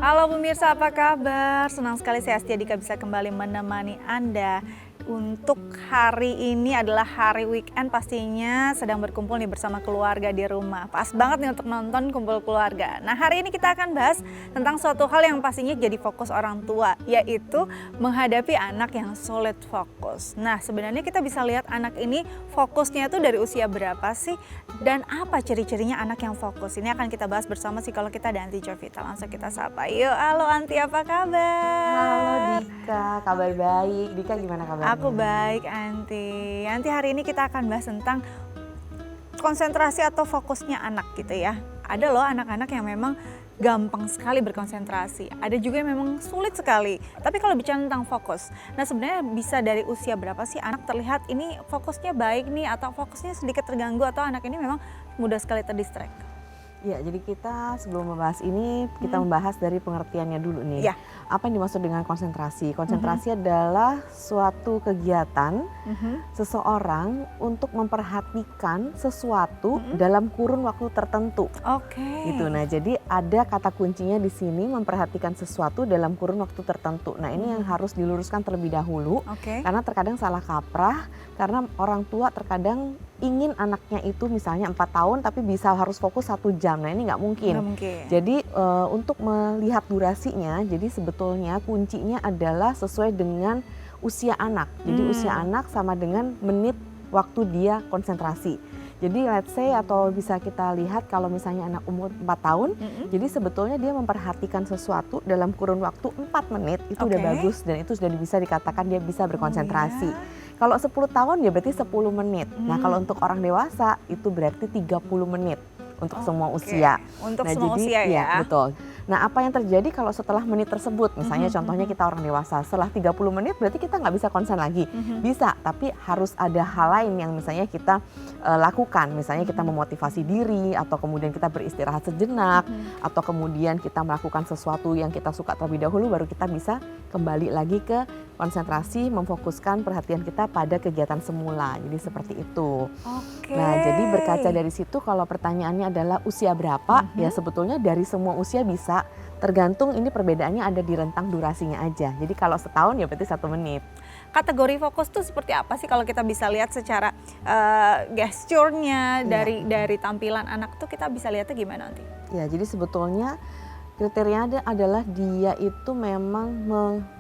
Halo pemirsa, apa kabar? Senang sekali saya Astia Dika bisa kembali menemani Anda. Untuk hari ini adalah hari weekend, pastinya sedang berkumpul nih bersama keluarga di rumah. Pas banget nih untuk nonton kumpul keluarga. Nah, hari ini kita akan bahas tentang suatu hal yang pastinya jadi fokus orang tua, yaitu menghadapi anak yang sulit fokus. Nah, sebenarnya kita bisa lihat anak ini fokusnya itu dari usia berapa sih? Dan apa ciri-cirinya anak yang fokus? Ini akan kita bahas bersama psikolog kita ada Anti Jovita. Langsung kita sapa. Yuk, halo Anti, apa kabar? Halo Dika, kabar baik. Dika gimana kabarnya? Aku baik, Anti. Anti, hari ini kita akan bahas tentang konsentrasi atau fokusnya anak gitu ya. Ada loh anak-anak yang memang gampang sekali berkonsentrasi. Ada juga yang memang sulit sekali. Tapi kalau bicara tentang fokus, nah sebenarnya bisa dari usia berapa sih anak terlihat ini fokusnya baik nih atau fokusnya sedikit terganggu atau anak ini memang mudah sekali terdistract? Ya, jadi kita sebelum membahas ini, kita membahas dari pengertiannya dulu nih. Ya. Apa yang dimaksud dengan konsentrasi? Konsentrasi adalah suatu kegiatan seseorang untuk memperhatikan sesuatu dalam kurun waktu tertentu. Oke. Gitu. Nah, jadi ada kata kuncinya di sini, memperhatikan sesuatu dalam kurun waktu tertentu. Nah, ini yang harus diluruskan terlebih dahulu. Oke. Karena terkadang salah kaprah, karena orang tua terkadang ingin anaknya itu misalnya 4 tahun tapi bisa harus fokus 1 jam. Nah, ini nggak mungkin. Nggak mungkin. Jadi untuk melihat durasinya, jadi sebetulnya kuncinya adalah sesuai dengan usia anak. Jadi usia anak sama dengan menit waktu dia konsentrasi. Jadi let's say atau bisa kita lihat kalau misalnya anak umur 4 tahun, jadi sebetulnya dia memperhatikan sesuatu dalam kurun waktu 4 menit itu udah bagus dan itu sudah bisa dikatakan dia bisa berkonsentrasi. Kalau 10 tahun ya berarti 10 menit. Nah, kalau untuk orang dewasa itu berarti 30 menit untuk semua usia. Untuk Nah, semua jadi, usia ya. Betul. Nah, apa yang terjadi kalau setelah menit tersebut, misalnya contohnya kita orang dewasa, setelah 30 menit berarti kita nggak bisa konsen lagi. Bisa, tapi harus ada hal lain yang misalnya kita lakukan. Misalnya kita memotivasi diri, atau kemudian kita beristirahat sejenak, atau kemudian kita melakukan sesuatu yang kita suka terlebih dahulu, baru kita bisa kembali lagi ke konsentrasi, memfokuskan perhatian kita pada kegiatan semula. Jadi seperti itu. Oke. Nah, jadi berkaca dari situ kalau pertanyaannya adalah usia berapa, ya sebetulnya dari semua usia bisa, tergantung ini perbedaannya ada di rentang durasinya aja. Jadi kalau setahun ya berarti 1 menit. Kategori fokus tuh seperti apa sih kalau kita bisa lihat secara gesturnya dari tampilan anak tuh kita bisa lihatnya gimana nanti? Ya, jadi sebetulnya kriterianya adalah dia itu memang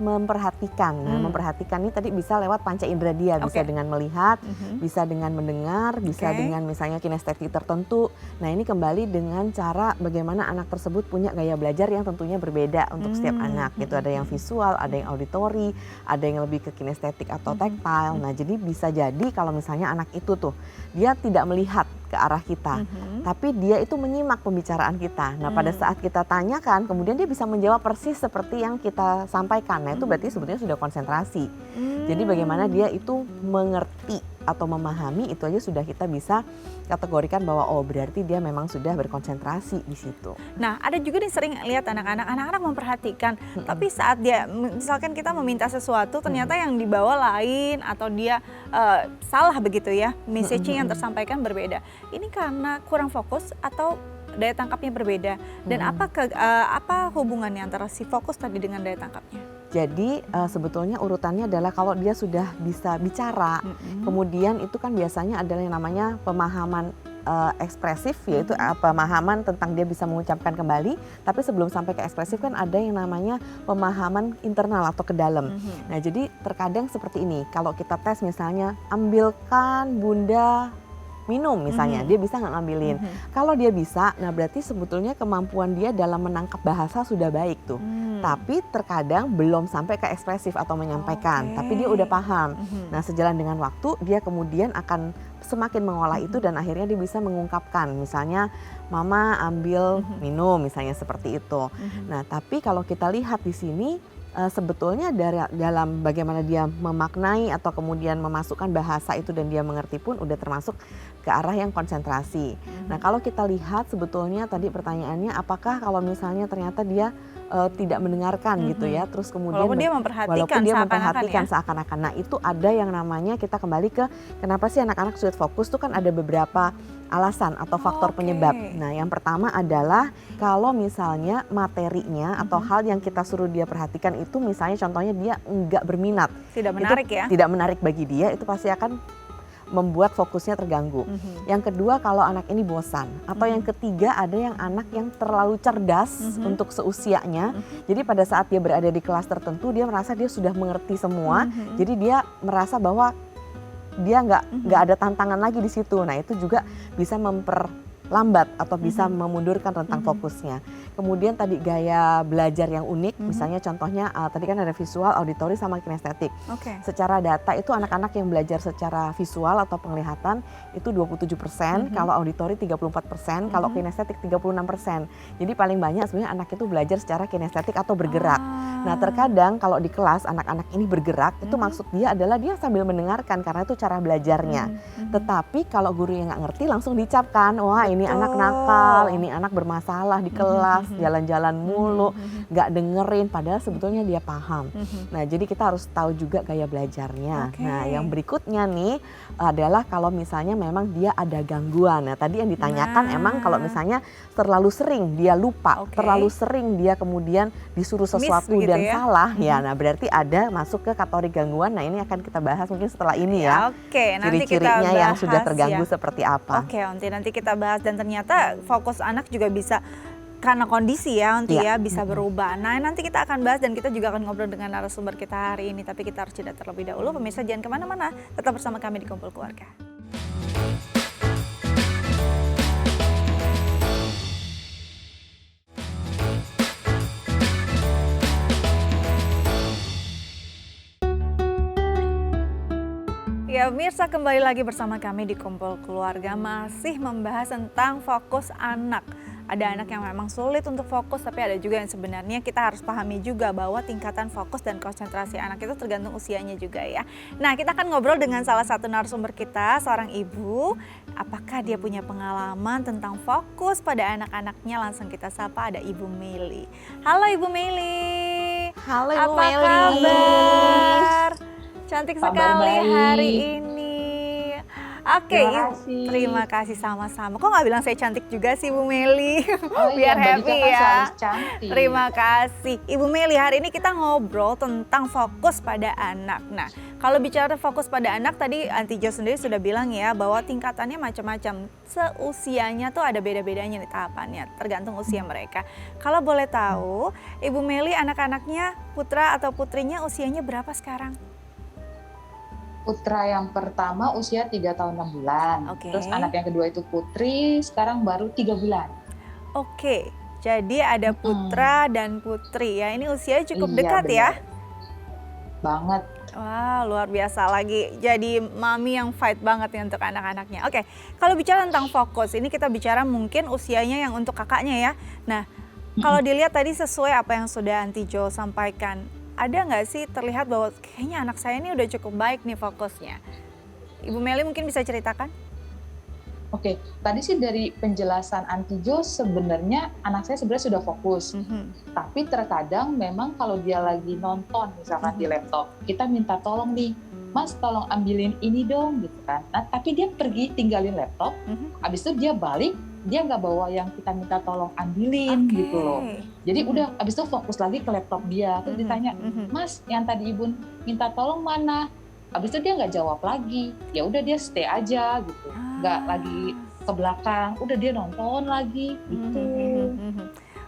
memperhatikan. Nah, memperhatikan ini tadi bisa lewat panca indera dia, bisa dengan melihat, bisa dengan mendengar, bisa dengan misalnya kinestetik tertentu. Nah, ini kembali dengan cara bagaimana anak tersebut punya gaya belajar yang tentunya berbeda untuk setiap anak. Gitu, ada yang visual, ada yang auditori, ada yang lebih ke kinestetik atau tactile. Nah, jadi bisa jadi kalau misalnya anak itu tuh dia tidak melihat ke arah kita, tapi dia itu menyimak pembicaraan kita. Nah, pada saat kita tanyakan, kemudian dia bisa menjawab persis seperti yang kita sampaikan. Nah, itu berarti sebetulnya sudah konsentrasi. Jadi bagaimana dia itu mengerti atau memahami, itu aja sudah kita bisa kategorikan bahwa oh berarti dia memang sudah berkonsentrasi di situ. Nah, ada juga nih sering lihat anak-anak memperhatikan, tapi saat dia misalkan kita meminta sesuatu ternyata yang dibawa lain atau dia salah begitu ya, message-nya yang tersampaikan berbeda. Ini karena kurang fokus atau daya tangkapnya berbeda? Dan apa hubungannya antara si fokus tadi dengan daya tangkapnya? Jadi sebetulnya urutannya adalah kalau dia sudah bisa bicara, kemudian itu kan biasanya adalah yang namanya pemahaman ekspresif, yaitu pemahaman tentang dia bisa mengucapkan kembali, tapi sebelum sampai ke ekspresif kan ada yang namanya pemahaman internal atau ke dalam. Nah, jadi terkadang seperti ini, kalau kita tes misalnya, ambilkan bunda minum misalnya, dia bisa nggak ngambilin. Kalau dia bisa, nah berarti sebetulnya kemampuan dia dalam menangkap bahasa sudah baik tuh. Tapi terkadang belum sampai ke ekspresif atau menyampaikan, tapi dia udah paham. Nah, sejalan dengan waktu dia kemudian akan semakin mengolah itu dan akhirnya dia bisa mengungkapkan. Misalnya, mama ambil minum misalnya seperti itu. Nah, tapi kalau kita lihat di sini sebetulnya dalam bagaimana dia memaknai atau kemudian memasukkan bahasa itu dan dia mengerti pun udah termasuk ke arah yang konsentrasi. Nah kalau kita lihat sebetulnya tadi pertanyaannya apakah kalau misalnya ternyata dia tidak mendengarkan gitu ya, terus kemudian walaupun dia memperhatikan seakan-akan. Nah itu ada yang namanya kita kembali ke kenapa sih anak-anak sulit fokus tuh kan ada beberapa alasan atau faktor penyebab. Nah yang pertama adalah kalau misalnya materinya atau hal yang kita suruh dia perhatikan itu misalnya contohnya dia enggak berminat. Tidak menarik itu ya? Tidak menarik bagi dia, itu pasti akan membuat fokusnya terganggu. Yang kedua kalau anak ini bosan. Atau yang ketiga ada yang anak yang terlalu cerdas untuk seusianya. Jadi pada saat dia berada di kelas tertentu dia merasa dia sudah mengerti semua. Jadi dia merasa bahwa dia nggak ada tantangan lagi di situ. Nah itu juga bisa memperlambat atau bisa memundurkan rentang fokusnya. Kemudian tadi gaya belajar yang unik, misalnya contohnya tadi kan ada visual, auditori sama kinestetik. Secara data itu anak-anak yang belajar secara visual atau penglihatan itu 27%, kalau auditori 34%, kalau kinestetik 36%. Jadi paling banyak sebenarnya anak itu belajar secara kinestetik atau bergerak. Nah terkadang kalau di kelas anak-anak ini bergerak, itu maksud dia adalah dia sambil mendengarkan karena itu cara belajarnya. Tetapi kalau guru yang nggak ngerti langsung dicapkan, wah ini anak nakal, ini anak bermasalah di kelas, jalan-jalan mulu, nggak dengerin, padahal sebetulnya dia paham. Nah jadi kita harus tahu juga gaya belajarnya. Nah yang berikutnya nih adalah kalau misalnya memang dia ada gangguan. Nah tadi yang ditanyakan emang kalau misalnya terlalu sering dia lupa, terlalu sering dia kemudian disuruh sesuatu dan salah, ya nah berarti ada masuk ke kategori gangguan. Nah ini akan kita bahas mungkin setelah ini ya. Nanti ciri-cirinya kita bahas, yang sudah terganggu seperti apa. Nanti kita bahas dan ternyata fokus anak juga bisa karena kondisi ya bisa berubah. Nah nanti kita akan bahas dan kita juga akan ngobrol dengan narasumber kita hari ini. Tapi kita harus jeda terlebih dahulu. Pemirsa jangan kemana-mana, tetap bersama kami di Kumpul Keluarga. Ya pemirsa, kembali lagi bersama kami di Kumpul Keluarga, masih membahas tentang fokus anak. Ada anak yang memang sulit untuk fokus, tapi ada juga yang sebenarnya kita harus pahami juga bahwa tingkatan fokus dan konsentrasi anak itu tergantung usianya juga ya. Nah kita akan ngobrol dengan salah satu narasumber kita, seorang ibu. Apakah dia punya pengalaman tentang fokus pada anak-anaknya? Langsung kita sapa, ada Ibu Meli. Halo Ibu Meli. Halo Ibu Apa Meli. kabar? Cantik Kabar sekali baik. hari ini. Oke, terima kasih sama-sama. Kok nggak bilang saya cantik juga sih Bu Meli? Biar happy ya. Terima kasih. Ibu Meli, hari ini kita ngobrol tentang fokus pada anak. Nah, kalau bicara fokus pada anak, tadi Aunty Jo sendiri sudah bilang ya bahwa tingkatannya macam-macam. Seusianya tuh ada beda-bedanya nih tahapannya, tergantung usia mereka. Kalau boleh tahu, Ibu Meli anak-anaknya, putra atau putrinya usianya berapa sekarang? Putra yang pertama usia 3 tahun 6 bulan. Terus anak yang kedua itu putri, sekarang baru 3 bulan. Oke, jadi ada putra dan putri ya. Ini usianya cukup dekat benar. ya? Banget. Wah, luar biasa lagi. Jadi mami yang fight banget nih untuk anak-anaknya. Oke, kalau bicara tentang fokus, ini kita bicara mungkin usianya yang untuk kakaknya ya. Nah, kalau dilihat tadi sesuai apa yang sudah Aunty Jo sampaikan, ada nggak sih terlihat bahwa kayaknya anak saya ini udah cukup baik nih fokusnya? Ibu Meli mungkin bisa ceritakan? Oke, tadi sih dari penjelasan Aunty Jo sebenarnya anak saya sebenarnya sudah fokus. Tapi terkadang memang kalau dia lagi nonton misalkan di laptop, kita minta tolong nih, Mas tolong ambilin ini dong gitu kan. Nah tapi dia pergi tinggalin laptop, habis itu dia balik, dia nggak bawa yang kita minta tolong ambilin gitu loh. Jadi udah habis itu fokus lagi ke laptop dia. Terus ditanya, Mas yang tadi ibu minta tolong mana? Habis itu dia nggak jawab lagi. Ya udah dia stay aja gitu, nggak lagi ke belakang. Udah dia nonton lagi gitu.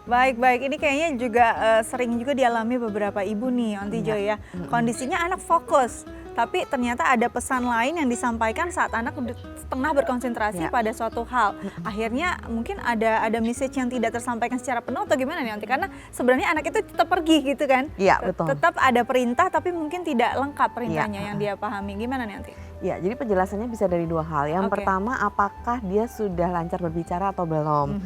Baik, ini kayaknya juga sering juga dialami beberapa ibu nih, Aunty Jo ya. Kondisinya anak fokus, tapi ternyata ada pesan lain yang disampaikan saat anak tengah berkonsentrasi pada suatu hal. Akhirnya mungkin ada message yang tidak tersampaikan secara penuh atau gimana nih Aunty? Karena sebenarnya anak itu tetap pergi gitu kan? Iya betul. Tetap ada perintah tapi mungkin tidak lengkap perintahnya yang dia pahami. Gimana nih Aunty? Ya, jadi penjelasannya bisa dari dua hal. Yang pertama, apakah dia sudah lancar berbicara atau belum?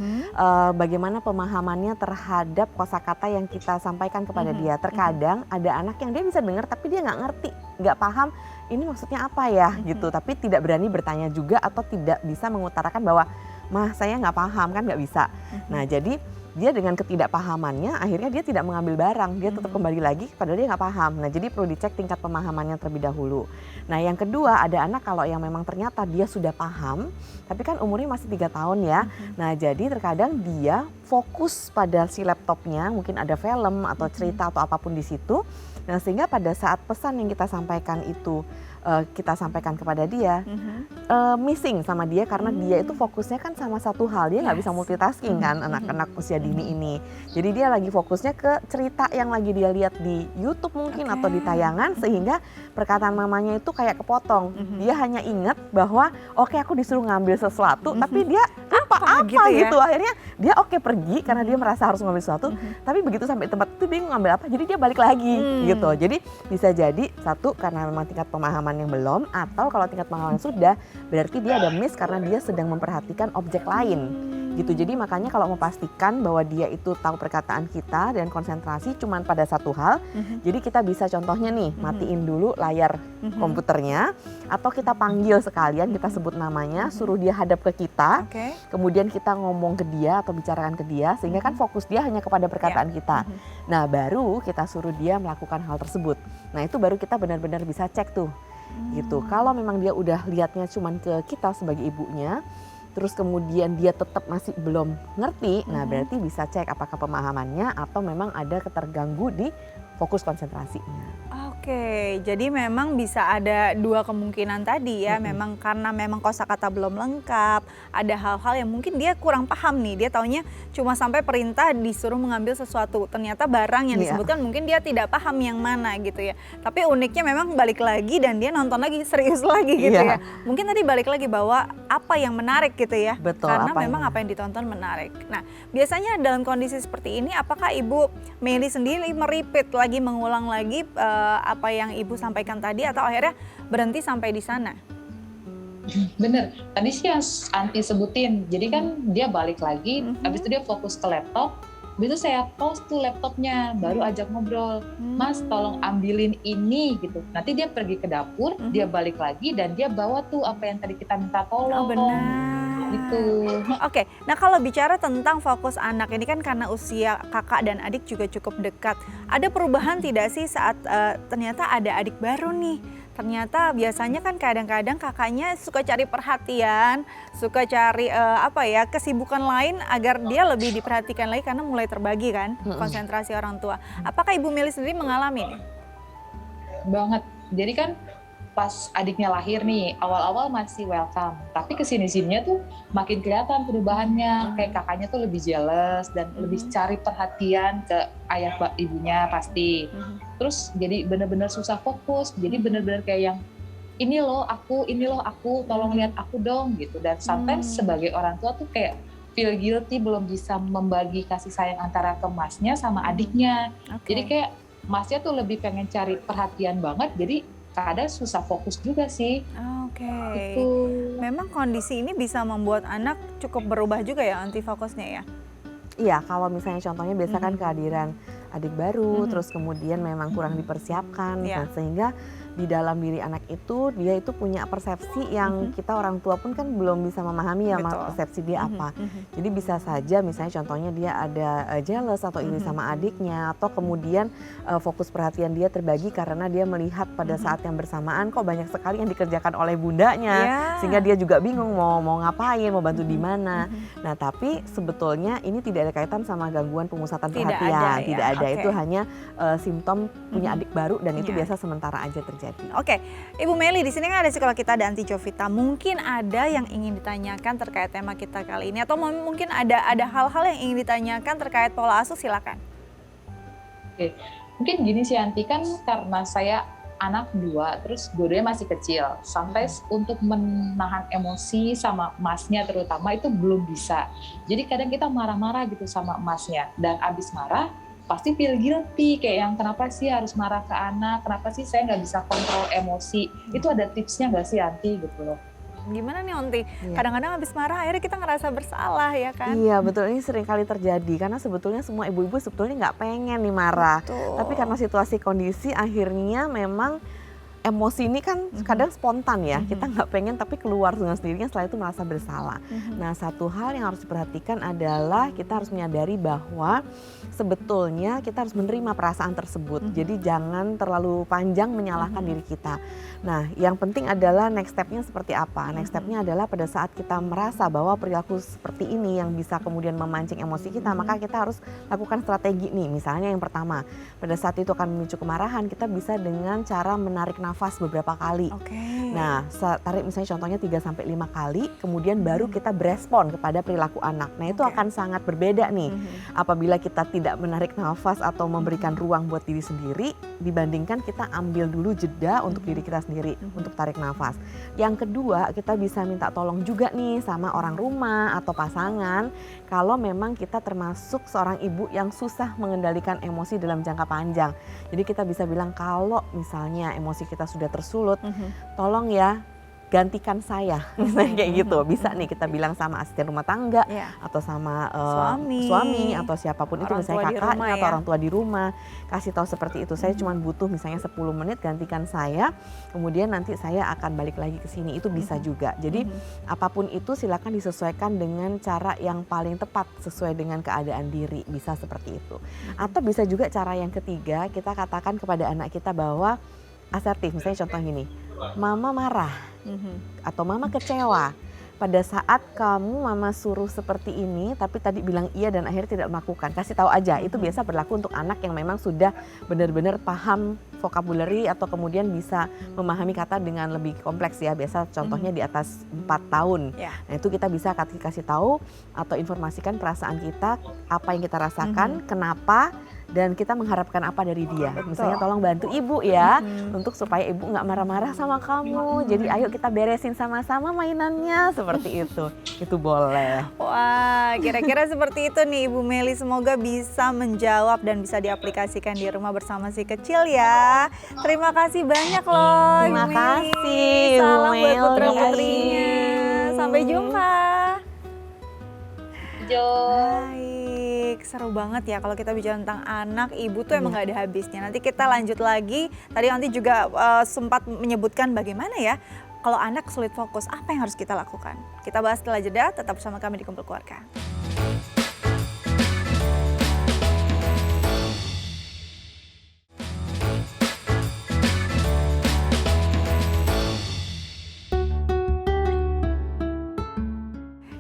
Bagaimana pemahamannya terhadap kosakata yang kita sampaikan kepada dia? Terkadang ada anak yang dia bisa dengar tapi dia nggak ngerti, nggak paham ini maksudnya apa ya gitu, tapi tidak berani bertanya juga atau tidak bisa mengutarakan bahwa mah saya nggak paham, kan nggak bisa. Nah jadi dia dengan ketidakpahamannya akhirnya dia tidak mengambil barang, dia tetap kembali lagi padahal dia nggak paham. Nah jadi perlu dicek tingkat pemahamannya terlebih dahulu. Nah yang kedua, ada anak kalau yang memang ternyata dia sudah paham tapi kan umurnya masih 3 tahun ya. Nah jadi terkadang dia fokus pada si laptopnya, mungkin ada film atau cerita atau apapun di situ. Nah sehingga pada saat pesan yang kita sampaikan itu kita sampaikan kepada dia, missing sama dia karena dia itu fokusnya kan sama satu hal, dia nggak bisa multitasking kan anak-anak usia dini ini. Jadi dia lagi fokusnya ke cerita yang lagi dia lihat di YouTube mungkin atau di tayangan, sehingga perkataan mamanya itu kayak kepotong. Dia hanya ingat bahwa oke, aku disuruh ngambil sesuatu, tapi dia apa gitu. Akhirnya dia pergi karena dia merasa harus ngambil sesuatu, tapi begitu sampai tempat itu bingung ngambil apa, jadi dia balik lagi gitu. Jadi bisa jadi satu karena memang tingkat pemahaman yang belum, atau kalau tingkat pemahaman sudah berarti dia ada miss karena dia sedang memperhatikan objek lain gitu. Jadi makanya kalau mau pastikan bahwa dia itu tahu perkataan kita dan konsentrasi cuman pada satu hal, jadi kita bisa contohnya nih matiin dulu layar komputernya, atau kita panggil sekalian, kita sebut namanya, suruh dia hadap ke kita, kemudian kita ngomong ke dia atau bicarakan ke dia, sehingga kan fokus dia hanya kepada perkataan kita. Nah baru kita suruh dia melakukan hal tersebut. Nah itu baru kita benar-benar bisa cek tuh gitu. Kalau memang dia udah lihatnya cuman ke kita sebagai ibunya, terus kemudian dia tetap masih belum ngerti, nah berarti bisa cek apakah pemahamannya atau memang ada keterganggu di fokus konsentrasinya. Oke, jadi memang bisa ada dua kemungkinan tadi ya, memang karena memang kosakata belum lengkap, ada hal-hal yang mungkin dia kurang paham nih, dia taunya cuma sampai perintah disuruh mengambil sesuatu, ternyata barang yang disebutkan mungkin dia tidak paham yang mana gitu ya. Tapi uniknya memang balik lagi dan dia nonton lagi, serius lagi gitu ya. Mungkin tadi balik lagi bahwa apa yang menarik gitu ya, betul, karena memang apa yang ditonton menarik. Nah biasanya dalam kondisi seperti ini apakah Ibu Meli sendiri merepeat lagi, mengulang lagi apa yang Ibu sampaikan tadi, atau akhirnya berhenti sampai di sana? Bener, tadi sih yang Anti sebutin, jadi kan dia balik lagi, habis itu dia fokus ke laptop, habis itu saya pause tuh laptopnya, baru ajak ngobrol, Mas tolong ambilin ini gitu. Nanti dia pergi ke dapur, dia balik lagi dan dia bawa tuh apa yang tadi kita minta tolong. Oh benar. Gitu. Oke, nah kalau bicara tentang fokus anak ini kan karena usia kakak dan adik juga cukup dekat. Ada perubahan tidak sih saat ternyata ada adik baru nih? Ternyata biasanya kan kadang-kadang kakaknya suka cari perhatian, suka cari kesibukan lain agar dia lebih diperhatikan lagi karena mulai terbagi kan konsentrasi orang tua. Apakah Ibu Meli sendiri mengalami ini? Banget. Jadi kan pas adiknya lahir nih, awal-awal masih welcome, tapi kesini-sininya tuh makin kelihatan perubahannya, kayak kakaknya tuh lebih jealous dan lebih cari perhatian ke ayah ibunya pasti. Terus jadi bener-bener susah fokus, jadi bener-bener kayak yang ini loh aku, tolong lihat aku dong gitu. Dan sometimes sebagai orang tua tuh kayak feel guilty belum bisa membagi kasih sayang antara ke masnya sama adiknya. Jadi kayak masnya tuh lebih pengen cari perhatian banget, jadi kadang susah fokus juga sih. Gitu. Memang kondisi ini bisa membuat anak cukup berubah juga ya anti fokusnya ya? Iya, kalau misalnya contohnya biasa kan kehadiran adik baru, terus kemudian memang kurang dipersiapkan, nah, sehingga di dalam diri anak itu dia itu punya persepsi yang kita orang tua pun kan belum bisa memahami ya persepsi dia apa. Jadi bisa saja misalnya contohnya dia ada jealous atau iri sama adiknya, atau kemudian fokus perhatian dia terbagi karena dia melihat pada saat yang bersamaan kok banyak sekali yang dikerjakan oleh bundanya, sehingga dia juga bingung mau ngapain, mau bantu di mana. Nah tapi sebetulnya ini tidak ada kaitan sama gangguan pemusatan perhatian, tidak ada. Itu hanya simptom punya adik baru dan itu biasa sementara aja terjadi. Oke, Ibu Meli, di sini kan ada psikolog kita, ada Anti Jovita. Mungkin ada yang ingin ditanyakan terkait tema kita kali ini, atau mungkin ada hal-hal yang ingin ditanyakan terkait pola asuh, silakan. Oke, mungkin gini sih Anti, kan karena saya anak 2, terus dua-duanya masih kecil, sampai untuk menahan emosi sama emasnya terutama itu belum bisa. Jadi kadang kita marah-marah gitu sama emasnya, dan abis marah pasti feel guilty, kayak yang kenapa sih harus marah ke anak, kenapa sih saya nggak bisa kontrol emosi. Itu ada tipsnya nggak sih Anti gitu loh? Gimana nih Onti? Kadang-kadang habis marah akhirnya kita ngerasa bersalah ya kan? Iya betul, ini sering kali terjadi karena sebetulnya semua ibu-ibu sebetulnya nggak pengen nih marah. Tapi karena situasi kondisi akhirnya memang emosi ini kan kadang spontan ya, kita nggak pengen tapi keluar dengan sendirinya, setelah itu merasa bersalah. Nah, satu hal yang harus diperhatikan adalah kita harus menyadari bahwa sebetulnya kita harus menerima perasaan tersebut. Jadi jangan terlalu panjang menyalahkan diri kita. Nah, yang penting adalah next step-nya seperti apa? Next step-nya adalah pada saat kita merasa bahwa perilaku seperti ini yang bisa kemudian memancing emosi kita, maka kita harus lakukan strategi nih. Misalnya yang pertama, pada saat itu akan memicu kemarahan, kita bisa dengan cara menarik nafas beberapa kali. Nah, tarik misalnya contohnya 3-5 kali, kemudian baru kita berespon kepada perilaku anak. Nah, itu akan sangat berbeda nih. Apabila kita tidak menarik nafas atau memberikan ruang buat diri sendiri, dibandingkan kita ambil dulu jeda untuk diri kita sendiri, untuk tarik nafas. Yang kedua, kita bisa minta tolong juga nih sama orang rumah atau pasangan, kalau memang kita termasuk seorang ibu yang susah mengendalikan emosi dalam jangka panjang. Jadi kita bisa bilang kalau misalnya emosi kita sudah tersulut, tolong ya gantikan saya, misalnya kayak gitu. Bisa nih kita bilang sama asisten rumah tangga atau sama suami atau siapapun itu, misalnya kakaknya atau orang tua di rumah, kasih tahu seperti itu. Saya cuma butuh misalnya 10 menit, gantikan saya, kemudian nanti saya akan balik lagi ke sini. Itu bisa juga. Jadi apapun itu silakan disesuaikan dengan cara yang paling tepat sesuai dengan keadaan diri, bisa seperti itu. Atau bisa juga cara yang ketiga, kita katakan kepada anak kita bahwa asertif, misalnya contoh gini, mama marah atau mama kecewa pada saat kamu mama suruh seperti ini tapi tadi bilang iya dan akhirnya tidak melakukan. Kasih tahu aja, itu biasa berlaku untuk anak yang memang sudah benar-benar paham vocabulary atau kemudian bisa memahami kata dengan lebih kompleks ya. Biasa contohnya di atas 4 tahun. Nah, itu kita bisa kasih tahu atau informasikan perasaan kita, apa yang kita rasakan, kenapa, dan kita mengharapkan apa dari dia. Misalnya tolong bantu ibu ya, untuk supaya ibu nggak marah-marah sama kamu. Jadi ayo kita beresin sama-sama mainannya, seperti itu. Itu boleh. Wah, kira-kira seperti itu nih Ibu Meli. Semoga bisa menjawab dan bisa diaplikasikan di rumah bersama si kecil ya. Terima kasih banyak loh Terima Ibu Meli. kasih, Salam Ibu buat Meli. putra-putrinya. Sampai jumpa. Baik, seru banget ya kalau kita bicara tentang anak, ibu tuh emang gak ada habisnya. Nanti kita lanjut lagi, tadi nanti juga sempat menyebutkan bagaimana ya kalau anak sulit fokus, apa yang harus kita lakukan. Kita bahas setelah jeda, tetap bersama kami di Kumpul Keluarga.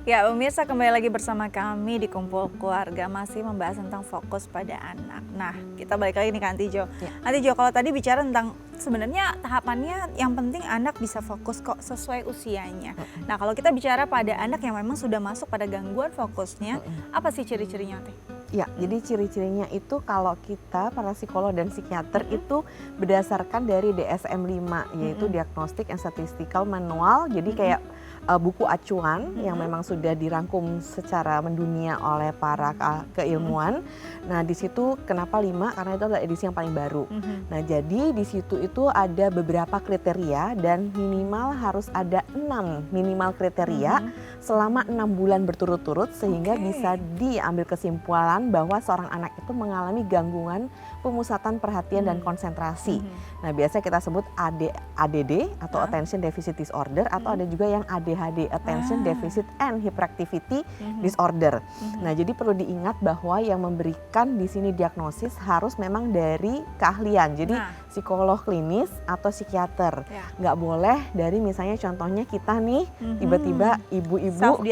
Ya, pemirsa, kembali lagi bersama kami di Kumpul Keluarga, masih membahas tentang fokus pada anak. Nah, kita balik lagi nih ke Antijo. Antijo, kalau tadi bicara tentang sebenarnya tahapannya yang penting anak bisa fokus kok sesuai usianya. Nah, kalau kita bicara pada anak yang memang sudah masuk pada gangguan fokusnya, apa sih ciri-cirinya, Teh? Ya, jadi ciri-cirinya itu kalau kita para psikolog dan psikiater itu berdasarkan dari DSM-5, yaitu Diagnostic and Statistical Manual. Jadi kayak buku acuan yang memang sudah dirangkum secara mendunia oleh para keilmuan. Nah, di situ kenapa 5? Karena itu adalah edisi yang paling baru. Nah, jadi di situ itu ada beberapa kriteria dan minimal harus ada 6 minimal kriteria selama 6 bulan berturut-turut sehingga bisa diambil kesimpulan bahwa seorang anak itu mengalami gangguan pemusatan perhatian dan konsentrasi. Nah, biasanya kita sebut ADD atau Attention Deficit Disorder, atau ada juga yang ADHD, Attention Deficit and Hyperactivity Disorder. Nah, jadi perlu diingat bahwa yang memberikan di sini diagnosis harus memang dari keahlian. Jadi psikolog klinis atau psikiater. Nggak boleh dari misalnya contohnya kita nih tiba-tiba ibu-ibu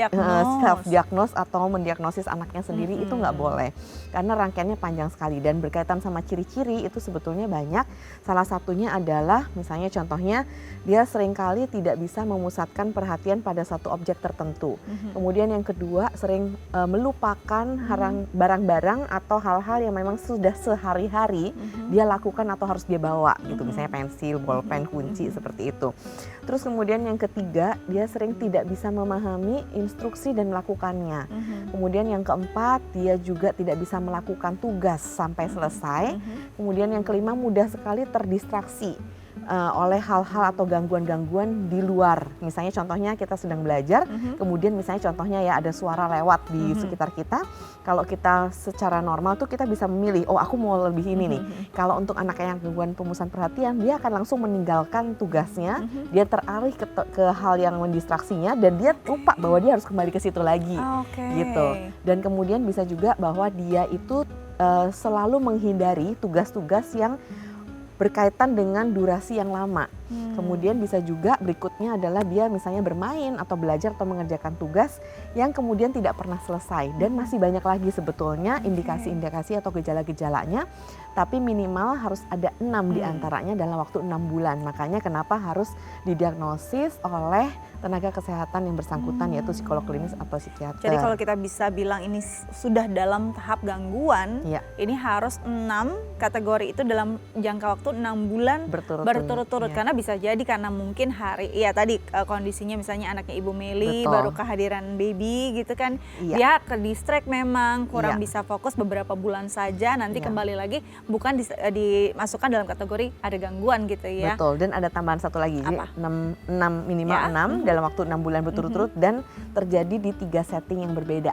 self-diagnose atau mendiagnosis anaknya sendiri, itu nggak boleh. Karena rangkaiannya panjang sekali dan berkaitan sama ciri-ciri itu sebetulnya banyak. Salah satunya adalah misalnya contohnya dia seringkali tidak bisa memusatkan perhatian pada satu objek tertentu. Kemudian yang kedua sering melupakan barang-barang atau hal-hal yang memang sudah sehari-hari dia lakukan atau harus dia bawa gitu, misalnya pensil, bolpen, kunci, seperti itu. Terus kemudian yang ketiga dia sering tidak bisa memahami instruksi dan melakukannya. Kemudian yang keempat dia juga tidak bisa melakukan tugas sampai selesai. Kemudian yang kelima mudah sekali terdistraksi oleh hal-hal atau gangguan-gangguan di luar. Misalnya contohnya kita sedang belajar, kemudian misalnya contohnya ya ada suara lewat di sekitar kita. Kalau kita secara normal tuh kita bisa memilih, oh aku mau lebih ini nih. Kalau untuk anak yang gangguan pemusatan perhatian, dia akan langsung meninggalkan tugasnya, dia teralih ke hal yang mendistraksinya dan dia lupa bahwa dia harus kembali ke situ lagi. Gitu. Dan kemudian bisa juga bahwa dia itu selalu menghindari tugas-tugas yang berkaitan dengan durasi yang lama. Kemudian bisa juga berikutnya adalah dia misalnya bermain atau belajar atau mengerjakan tugas yang kemudian tidak pernah selesai. Dan masih banyak lagi sebetulnya indikasi-indikasi atau gejala-gejalanya, tapi minimal harus ada 6 diantaranya dalam waktu 6 bulan. Makanya kenapa harus didiagnosis oleh tenaga kesehatan yang bersangkutan, yaitu psikolog klinis atau psikiater. Jadi kalau kita bisa bilang ini sudah dalam tahap gangguan, ini harus 6 kategori itu dalam jangka waktu 6 bulan berturut-turut. Karena bisa jadi karena mungkin tadi kondisinya misalnya anaknya Ibu Meli baru kehadiran baby gitu kan, dia ke distract memang kurang bisa fokus beberapa bulan saja, nanti kembali lagi bukan dimasukkan dalam kategori ada gangguan gitu ya. Betul, dan ada tambahan satu lagi, jadi 6 minimal 6 dalam waktu 6 bulan berturut-turut dan terjadi di 3 setting yang berbeda.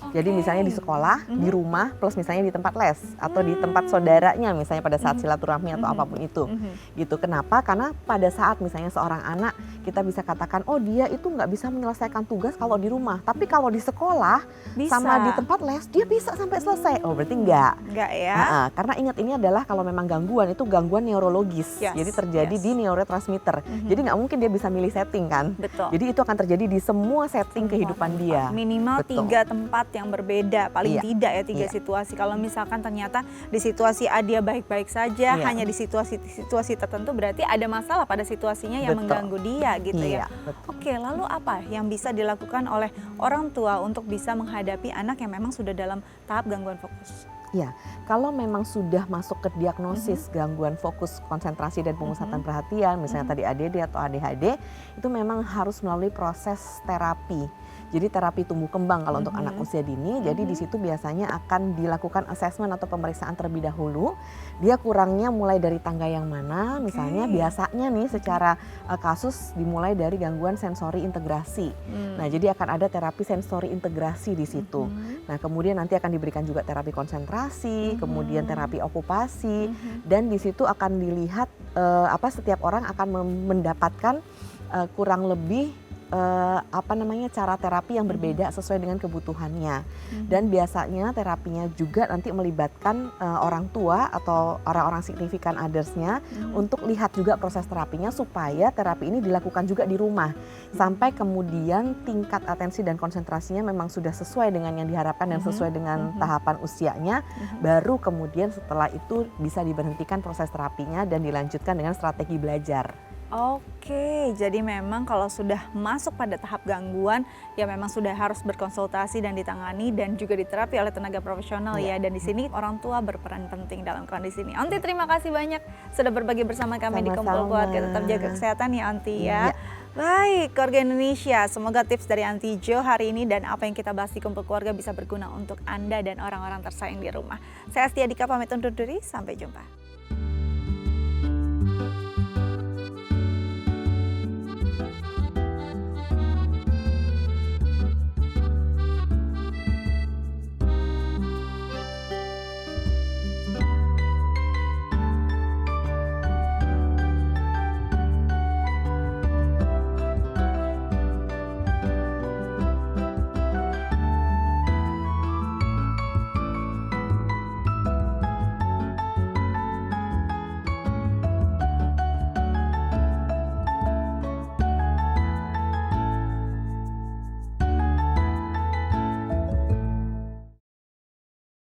Jadi misalnya di sekolah, di rumah, plus misalnya di tempat les atau di tempat saudaranya misalnya pada saat silaturahmi atau apapun itu. Gitu. Kenapa? Karena pada saat misalnya seorang anak kita bisa katakan, oh dia itu nggak bisa menyelesaikan tugas kalau di rumah, tapi kalau di sekolah sama di tempat les dia bisa sampai selesai. Oh berarti enggak ya? Karena ingat ini adalah kalau memang gangguan itu gangguan neurologis, jadi terjadi di neurotransmitter. Jadi nggak mungkin dia bisa milih setting kan? Jadi itu akan terjadi di semua setting kehidupan dia. Minimal 3 tempat yang berbeda, paling tidak ya 3 situasi. Kalau misalkan ternyata di situasi A dia baik-baik saja, hanya di situasi tertentu berarti ada masalah pada situasinya yang mengganggu dia gitu ya. Oke, lalu apa yang bisa dilakukan oleh orang tua untuk bisa menghadapi anak yang memang sudah dalam tahap gangguan fokus? Ya, kalau memang sudah masuk ke diagnosis gangguan fokus, konsentrasi dan pemusatan perhatian, misalnya tadi ADD atau ADHD, itu memang harus melalui proses terapi. Jadi terapi tumbuh kembang kalau untuk anak usia dini, jadi di situ biasanya akan dilakukan assessment atau pemeriksaan terlebih dahulu. Dia kurangnya mulai dari tangga yang mana, misalnya biasanya nih secara kasus dimulai dari gangguan sensori integrasi. Nah jadi akan ada terapi sensori integrasi di situ. Nah kemudian nanti akan diberikan juga terapi konsentrasi, kemudian terapi okupasi, dan di situ akan dilihat setiap orang akan mendapatkan kurang lebih cara terapi yang berbeda sesuai dengan kebutuhannya. Dan biasanya terapinya juga nanti melibatkan orang tua atau orang-orang signifikan others-nya untuk lihat juga proses terapinya supaya terapi ini dilakukan juga di rumah. Sampai kemudian tingkat atensi dan konsentrasinya memang sudah sesuai dengan yang diharapkan dan sesuai dengan tahapan usianya, baru kemudian setelah itu bisa diberhentikan proses terapinya dan dilanjutkan dengan strategi belajar. Oke, jadi memang kalau sudah masuk pada tahap gangguan, ya memang sudah harus berkonsultasi dan ditangani dan juga diterapi oleh tenaga profesional ya. Dan di sini orang tua berperan penting dalam kondisi ini. Onti, terima kasih banyak sudah berbagi bersama kami di Kumpul Keluarga. Tetap jaga kesehatan ya Onti ya. Baik, keluarga Indonesia, semoga tips dari Aunty Jo hari ini dan apa yang kita bahas di Kumpul Keluarga bisa berguna untuk Anda dan orang-orang tersayang di rumah. Saya Astia Dika pamit undur diri, sampai jumpa.